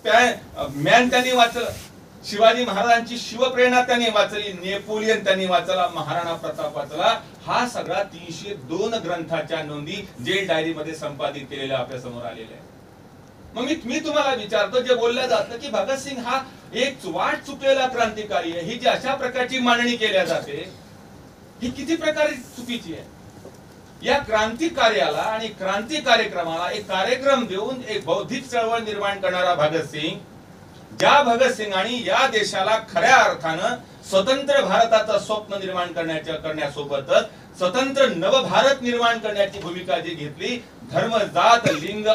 Man त्यांनी वाचलं, शिवाजी महाराजांची शिवप्रेरणा त्यांनी वाचली, नेपोलियन त्यांनी वाचला, महाराणा प्रताप वाचला. हा सगळा 302 ग्रंथाच्या नोंदी जेल डायरी मध्ये संपादित केलेल्या आपल्या समोर आलेल्या आहे. मग मी तुम्हाला विचारतो, जे बोललं जातं की भगतसिंग हा एक वाट चुकलेला क्रांतिकारी आहे, ही जी अशा प्रकारची मांडणी केल्या जाते ही किती प्रकारे चुकीची आहे. या क्रांती कार्याला आणि क्रांती कार्यक्रमाला एक कार्यक्रम देऊन एक बौद्धिक चळवळ निर्माण करणारा भगतसिंग, ज्या भगतसिंगांनी या देशाला खऱ्या अर्थानं स्वतंत्र भारताचं स्वप्न निर्माण करण्यासोबतच स्वतंत्र नवभारत निर्माण करण्याची भूमिका जी घेतली, धर्म जात लिंग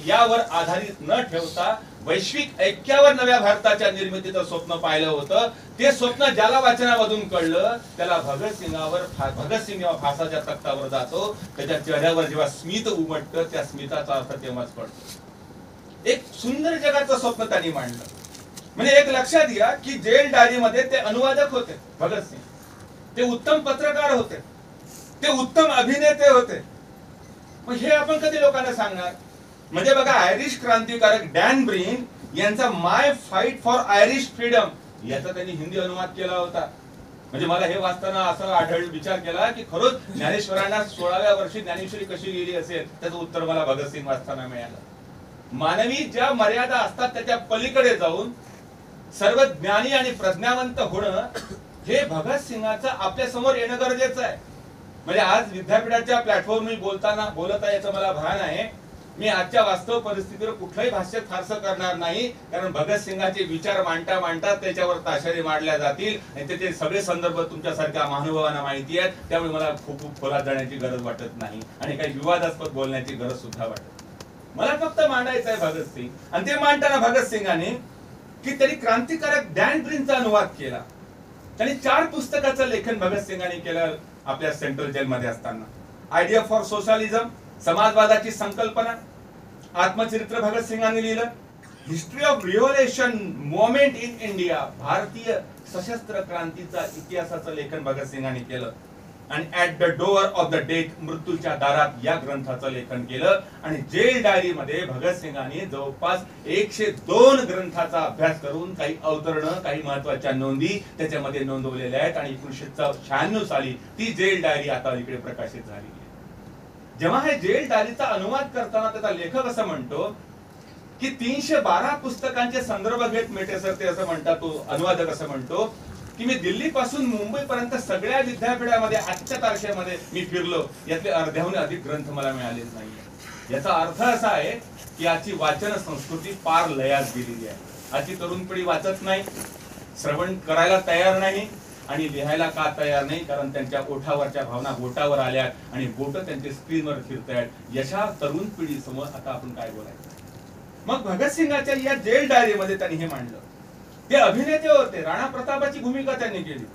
यावर आधारित न ठेवता वैश्विक ऐक्यावर नव्या भारताच्या निर्मितीचं स्वप्न पाहिलं होतं, ते स्वप्न ज्याला वाचनामधून कळलं त्याला भगतसिंग जेव्हा फासाच्या तख्तावर जातो, त्याच्या चेहऱ्यावर जेव्हा स्मित उमटतं, त्या स्मिताचा अर्थ तेव्हाच पडतो. एक सुंदर जगाचं स्वप्न त्यांनी मांडलं. म्हणजे एक लक्षात घ्या की जेल डायरी मध्ये ते अनुवादक होते भगतसिंग, ते उत्तम पत्रकार होते, ते उत्तम अभिनेते होते. मग हे आपण कधी लोकांना सांगणार? म्हणजे बघा, आयरिश क्रांतिकारक डॅन ब्रीन यांचा माय फाईट फॉर आयरिश फ्रीडम याचा त्यांनी हिंदी अनुवाद केला होता. म्हणजे मला हे वाचताना असं विचार केला की खरोच ज्ञानेश्वरांना 16व्या वर्षी ज्ञानेश्वरी कशी लिहिली असेल, त्याचं उत्तर मला भगतसिंग वाचताना मिळालं. मानवी ज्या मर्यादा असतात त्याच्या पलीकडे जाऊन सर्व ज्ञानी आणि प्रज्ञावंत होणं हे भगतसिंगाचं आपल्या समोर येणं गरजेचं आहे. म्हणजे आज विद्यापीठाच्या प्लॅटफॉर्मवर बोलत आहे याचं मला भान आहे. मी आजच्या वास्तव परिस्थितीवर कुठलंही भाष्य फारसं करणार नाही, कारण भगतसिंगाचे विचार मांडता त्याच्यावर ताशेरे मारल्या जातील आणि त्याचे सगळे संदर्भ तुमच्यासारख्या महानुभावांना माहिती आहेत. त्यामुळे मला खूप खोलात जाण्याची गरज वाटत नाही आणि काही विवादास्पद बोलण्याची गरज सुद्धा वाटत नाही. मला फक्त मांडायचं आहे भगतसिंग, आणि ते मांडताना भगतसिंगाने की त्यांनी क्रांतिकारक डॅन ब्रीनचा अनुवाद केला. त्यांनी 4 पुस्तकाचं लेखन भगतसिंगांनी केलं आपल्या सेंट्रल जेलमध्ये असताना. आयडिया फॉर सोशलिझम, समाजवादाची संकल्पना, आत्मचरित्र भगतसिंगांनी लिहिलं. History of revolution movement in India, भारतीय सशस्त्र क्रांतीचा इतिहासाचं लेखन भगतसिंगांनी केलं. आणि at the door of the death, मृत्यूच्या दारात, या ग्रंथाचं लेखन केलं. आणि जेल डायरी मध्ये भगतसिंगांनी जवळपास 102 ग्रंथाचा अभ्यास करून काही अवतरणं, काही महत्वाच्या नोंदी त्याच्यामध्ये नोंदवलेल्या आहेत. आणि 1996 साली ती जेल डायरी आता इकडे प्रकाशित झाली आहे. जेव्हा हे जेल डायरीचा अनुवाद करताना त्याचा लेखक असं म्हणतो की 312 पुस्तकांचे संदर्भ घेत मेटे सर ते असं म्हणतात, तो अनुवादक असं म्हणतो की मी दिल्ली पासून मुंबई पर्यंत सगळ्या विद्यापीठामध्ये आजच्या तारखेमध्ये मी फिरलो, यातले अर्ध्याहून अधिक ग्रंथ मला मिळालेच नाही. याचा अर्थ असा आहे की आजची वाचन संस्कृती पार लयास गेलेली आहे. आजची तरुण पिढी वाचत नाही, श्रवण करायला तयार नाही आणि लिहायला का तयार नाही, कारण त्यांच्या ओठावरच्या भावना बोटावर आल्यात आणि बोट त्यांचे स्क्रीनवर फिरतायत. यशा तरुण पिढी समोर आता आपण काय बोलायचं? मग भगतसिंगाच्या या जेल डायरीमध्ये त्यांनी हे मांडलं. ते अभिनेते होते, राणा प्रतापाची भूमिका त्यांनी केली,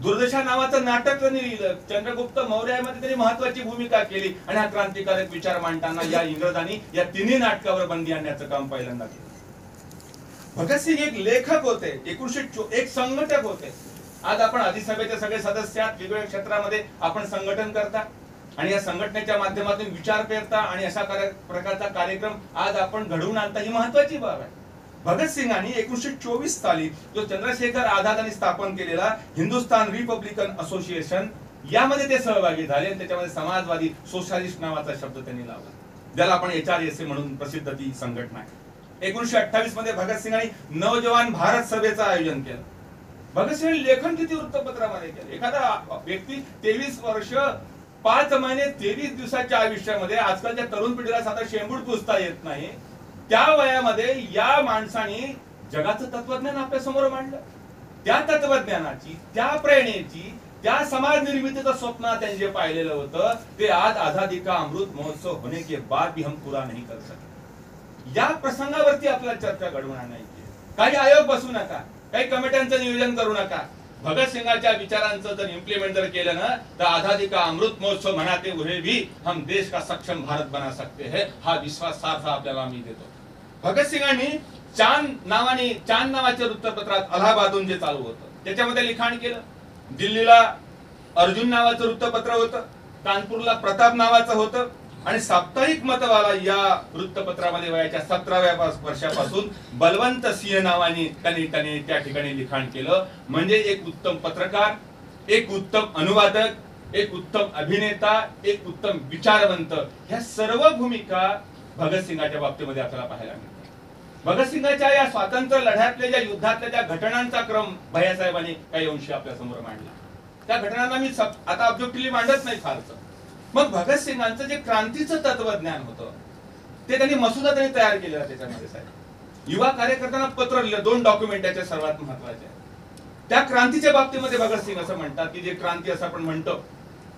दुर्दशा नावाचं नाटक त्यांनी लिहिलं, चंद्रगुप्त मौर्यामध्ये त्यांनी महत्वाची भूमिका केली. आणि हा क्रांतिकारक विचार मांडताना या इंग्रजांनी या तिन्ही नाटकावर बंदी आणण्याचं काम पहिल्यांदा केलं. भगतसिंग एक लेखक होते, एक संघटक होते. आज आपण अधिसभेचे सगळे सदस्य आहात, वेगवेगळ्या क्षेत्रामध्ये आपण संघटन करता आणि या संघटनेच्या माध्यमातून विचार करता आणि अशा प्रकारचा कार्यक्रम आज आपण घडवून आणता, ही महत्वाची बाब आहे. भगतसिंगांनी 1924 साली जो चंद्रशेखर आझादांनी स्थापन केलेला हिंदुस्थान रिपब्लिकन असोसिएशन, यामध्ये ते सहभागी झाले आणि त्याच्यामध्ये समाजवादी सोशलिस्ट नावाचा शब्द त्यांनी लावला, ज्याला आपण HRSA म्हणून प्रसिद्ध ती संघटना आहे. 1928 मध्ये भगतसिंगांनी नवजवान भारत सभेचं आयोजन केलं. भगतसिंगांनी लेखन किती वृत्तपत्रामध्ये केलं. एखादा व्यक्ती 23 वर्ष 5 महिने 23 दिवसाच्या आयुष्यामध्ये, आजकालच्या तरुण पिढीला साधा शेंबूड पुसता येत नाही, त्या वयामध्ये या माणसाने जगाचं तत्वज्ञान आपल्या समोर मांडलं. त्या तत्वज्ञानाची, त्या प्रेरणेची, त्या समाज निर्मितीचं स्वप्न त्यांनी जे पाहिलेलं होतं ते आज आझादी का अमृत महोत्सव होने के बाद भी हम पूरा नहीं कर सके. या प्रसंगावरती आपल्याला चर्चा घडवून आणायची. काही आयोग बसू नका, काही कमिट्यांचं नियोजन करू नका. भगतसिंगाच्या विचारांचं जर इम्प्लिमेंट जर केलं ना, तर आझादी का अमृत महोत्सव मनाते हुए भी हम देश का सक्षम भारत बना सकते हैं, हा विश्वास सारखा आपल्याला आम्ही देतो. भगतसिंगांनी चांद नावाच्या वृत्तपत्रात अलाहाबादहून जे चालू होतं त्याच्यामध्ये लिखाण केलं. दिल्लीला अर्जुन नावाचं वृत्तपत्र होतं, कानपूरला प्रताप नावाचं होतं, आणि साप्ताहिक मतवाला या वृत्तपत्रामध्ये वयाच्या 17व्या वर्षापासून बलवंत सिंह नावाने त्यांनी त्या ठिकाणी लिखाण केलं. म्हणजे एक उत्तम पत्रकार, एक उत्तम अनुवादक, एक उत्तम अभिनेता, एक उत्तम विचारवंत, ह्या सर्व भूमिका भगतसिंगाच्या बाबतीमध्ये आपल्याला पाहायला मिळतात. भगतसिंगाच्या या स्वातंत्र्य लढ्यातल्या ज्या युद्धातल्या ज्या घटनांचा क्रम भैयासाहेबांनी काही अंशी आपल्या समोर मांडला. त्या घटनांना मी आता ऑब्जेक्टिव्हली मांडत नाही फारसं. मग भगतसिंगांचं जे क्रांतीचं तत्वज्ञान होतं ते त्यांनी मसुदा तयार केलेला. त्याच्यामध्ये साहेब युवा कार्यकर्त्यांना पत्र लिहिलं. 2 डॉक्युमेंट त्याचे सर्वात महत्वाचे आहेत. त्या क्रांतीच्या बाबतीमध्ये भगतसिंग असं म्हणतात की जे क्रांती असं आपण म्हणतो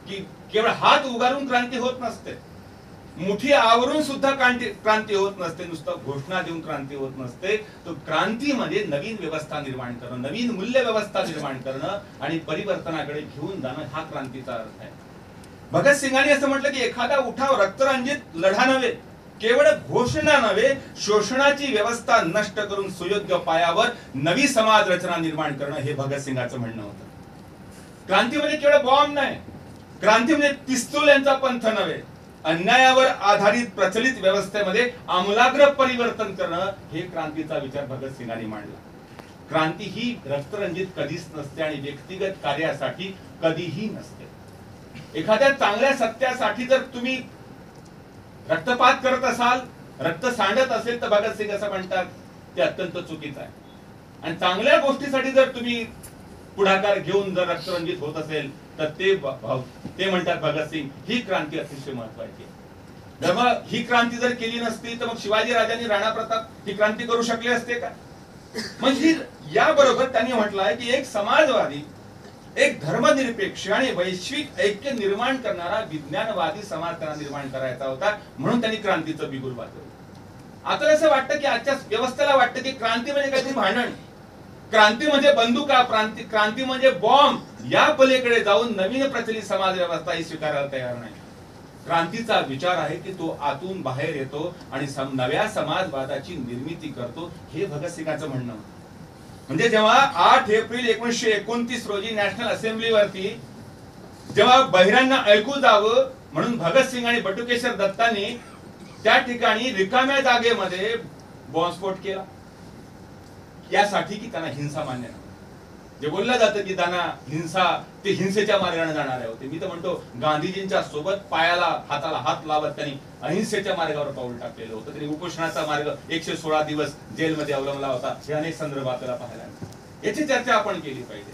की केवळ हात उगारून क्रांती होत नसते, मुठी आवरून सुद्धा क्रांती होत नसते, नुसतं घोषणा देऊन क्रांती होत नसते. तो क्रांती म्हणजे नवीन व्यवस्था निर्माण करणं, नवीन मूल्य व्यवस्था निर्माण करणं आणि परिवर्तनाकडे घेऊन जाणं, हा क्रांतीचा अर्थ आहे. भगतसिंगांनी असं म्हटलं की एखादा उठाव रक्तरंजित लढा नव्हे, केवळ घोषणा नव्हे, शोषणाची व्यवस्था नष्ट करून सुयोग्य पायावर नवी समाज रचना निर्माण करणं, हे भगतसिंगाचं म्हणणं होतं. क्रांती म्हणजे केवळ बॉम्ब नाही, क्रांती म्हणजे पिस्तूल यांचा पंथ नव्हे, अन्यायावर आधारित प्रचलित व्यवस्थेमध्ये आमूलाग्र परिवर्तन करणं, हे क्रांतीचा विचार भगतसिंगांनी मांडला. क्रांती ही रक्तरंजित कधीच नसते आणि व्यक्तिगत कार्यासाठी कधीही नसते. एखाद्या चांगल्या सत्यासाठी जर तुम्ही रक्तपात करत असाल, रक्त सांडत असेल, तर भगतसिंग असं म्हणतात ते अत्यंत चुकीचं आहे. आणि चांगल्या गोष्टीसाठी जर तुम्ही पुढाकार घेऊन जर रक्तरंजित होत असेल तर ते म्हणतात भगतसिंग ही क्रांती अतिशय महत्वाची आहे. जर मग ही क्रांती जर केली नसती तर मग शिवाजी राजांनी राणा प्रताप ही क्रांती करू शकले असते का? म्हणजे याबरोबर त्यांनी म्हटलं आहे की एक समाजवादी, एक धर्मनिरपेक्ष आणि वैश्विक ऐक्य निर्माण करणारा विज्ञानवादी समाज त्यांना निर्माण करायचा होता, म्हणून त्यांनी क्रांतीचं बिगुल वाजवलं. आता असं वाटतं की आजच्या व्यवस्थेला वाटतं की क्रांती म्हणजे काहीतरी भांडण, क्रांती म्हणजे बंदुका, क्रांती म्हणजे बॉम्ब, या पलीकडे जाऊन नवीन प्रचलित समाज व्यवस्था ही स्वीकारायला तयार नाही. क्रांतीचा विचार आहे की तो आतून बाहेर येतो आणि नव्या समाजवादाची निर्मिती करतो, हे भगतसिंगाचं म्हणणं होतं. म्हणजे जेव्हा 8 एप्रिल 1929 रोजी नॅशनल असेंब्लीवरती जेव्हा बहिरांना ऐकू जावं म्हणून भगतसिंग आणि बटुकेश्वर दत्तांनी त्या ठिकाणी रिकाम्या जागेमध्ये बॉम्बस्फोट केला, यासाठी की त्यांना हिंसा मान्य नाही. जे बोललं जातं की त्यांना हिंसा, ते हिंसेच्या मार्गाने जाणारे होते. मी तर म्हणतो गांधीजींच्या सोबत पायाला हाताला हात लावत त्यांनी अहिंसेच्या मार्गावर पाऊल टाकलेलं होतं. त्यांनी उपोषणाचा मार्ग 116 दिवस जेलमध्ये अवलंबला होता. हे अनेक संदर्भ आपल्याला पाहायला मिळतात. याची चर्चा आपण केली पाहिजे.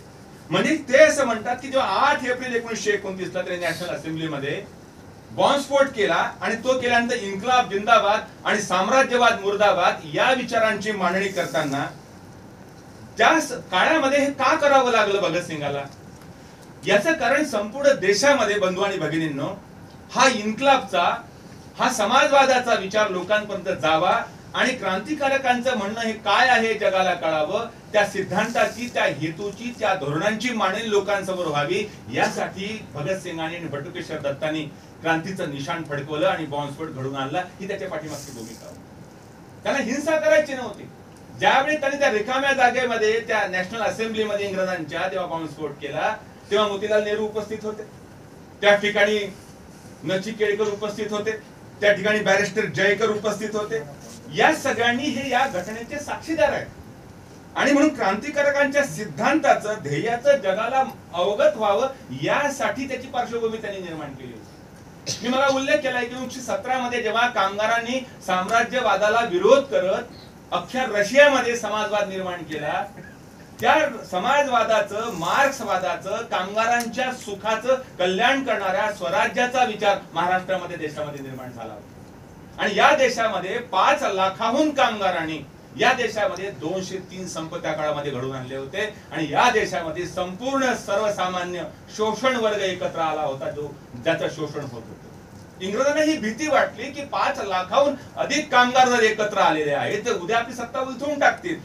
म्हणजे ते असं म्हणतात की जेव्हा 8 एप्रिल 1929 ला त्यांनी नॅशनल असेंब्लीमध्ये बॉम्बस्फोट केला आणि तो केल्यानंतर इन्क्लाब जिंदाबाद आणि साम्राज्यवाद मुर्दाबाद या विचारांची मांडणी करताना त्या काळामध्ये हे का करावं लागलं भगतसिंगाला? याचं कारण संपूर्ण देशामध्ये बंधू आणि भगिनींनो, हा इन्क्लाबचा, हा समाजवादाचा विचार लोकांपर्यंत जावा आणि क्रांतिकारकांचं म्हणणं हे काय आहे जगाला कळावं, त्या सिद्धांताची, त्या हेतूची, त्या धोरणांची मांडणी लोकांसमोर व्हावी, यासाठी भगतसिंगांनी आणि बटुकेश्वर दत्तांनी क्रांतीचं निशाण फडकवलं आणि बॉम्बस्फोट घडवून आणला. ही त्याच्या पाठीमागची भूमिका होती. त्यांना हिंसा करायची नव्हती. ज्यावेळी त्यांनी त्या रिकाम्या जागेमध्ये त्या नॅशनल असेंब्लीमध्ये इंग्रजांच्या जेव्हा बॉम्बस्फोट केला तेव्हा मोतीलाल नेहरू उपस्थित होते, त्या ठिकाणी नचिकेळकर उपस्थित होते, त्या ठिकाणी बॅरिस्टर जयकर उपस्थित होते. या सगळ्यांनी हे या घटनेचे साक्षीदार आहेत. आणि म्हणून क्रांतिकारकांच्या सिद्धांताचं, ध्येयाचं जगाला अवगत व्हावं यासाठी त्याची पार्श्वभूमी त्यांनी निर्माण केली होती. मी मला उल्लेख केलाय की 1917 मध्ये जेव्हा कामगारांनी साम्राज्यवादाला विरोध करत अख्ख्या रशियामध्ये समाजवाद निर्माण केला, त्या समाजवादाचं, मार्क्सवादाचं, कामगारांच्या सुखाचं कल्याण करणाऱ्या स्वराज्याचा विचार महाराष्ट्रामध्ये, देशामध्ये निर्माण झाला होता. आणि या देशामध्ये 5 लाखाहून कामगारांनी या देशामध्ये 203 संप त्या काळामध्ये घडवून आणले होते. आणि या देशामध्ये संपूर्ण सर्वसामान्य शोषण वर्ग एकत्र आला होता, जो ज्याचं शोषण होत होतं. इंग्रजांना ही भीती वाटली की 5 लाखाहून अधिक कामगार जर एकत्र आलेले आहेत तर उद्या आपली सत्ता उलथवून टाकतील